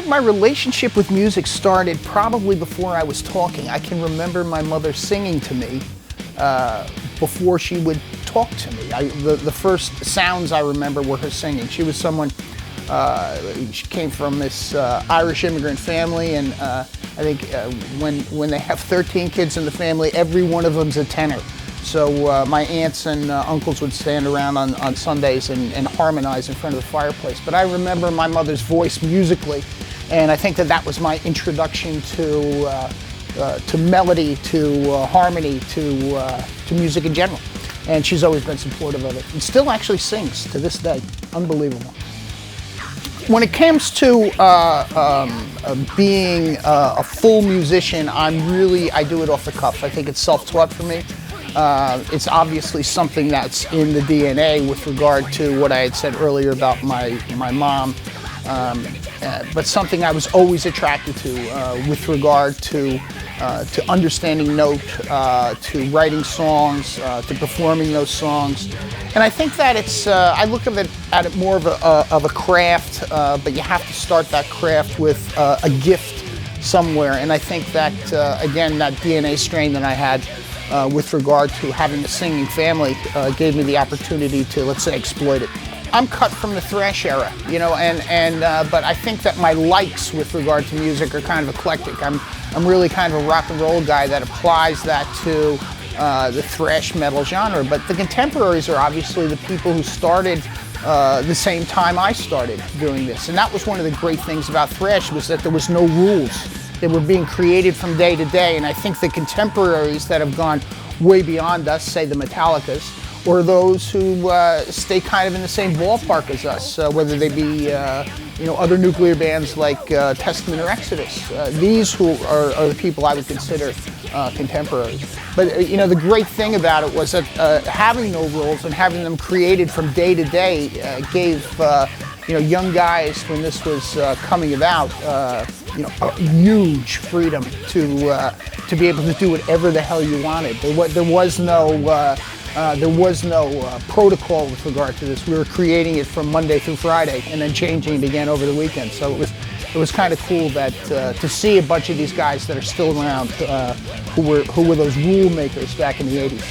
my relationship with music started probably before I was talking. I can remember my mother singing to me before she would talk to me. The first sounds I remember were her singing. She was someone, she came from this Irish immigrant family, and I think when they have 13 kids in the family, every one of them's a tenor. So my aunts and uncles would stand around on Sundays and harmonize in front of the fireplace. But I remember my mother's voice musically, and I think that was my introduction to melody, to harmony, to music in general. And she's always been supportive of it, and still actually sings to this day. Unbelievable. When it comes to being a full musician, I do it off the cuff. I think it's self-taught for me. It's obviously something that's in the DNA with regard to what I had said earlier about my mom, but something I was always attracted to with regard to understanding note, to writing songs, to performing those songs. And I think that it's, I look at it more of a craft, but you have to start that craft with a gift somewhere. And I think that, again, that DNA strain that I had with regard to having a singing family gave me the opportunity to, let's say, exploit it. I'm cut from the thrash era, you know, but I think that my likes with regard to music are kind of eclectic. I'm really kind of a rock and roll guy that applies that to the thrash metal genre. But the contemporaries are obviously the people who started the same time I started doing this. And that was one of the great things about thrash, was that there was no rules. They were being created from day to day, and I think the contemporaries that have gone way beyond us, say the Metallicas, or those who stay kind of in the same ballpark as us, whether they be other nuclear bands like Testament or Exodus. These who are the people I would consider contemporaries. But the great thing about it was that having no rules and having them created from day to day gave young guys, when this was coming about, a huge freedom to be able to do whatever the hell you wanted. There was no protocol with regard to this. We were creating it from Monday through Friday and then changing it again over the weekend. So it was kind of cool that to see a bunch of these guys that are still around who were those rule makers back in the 80s.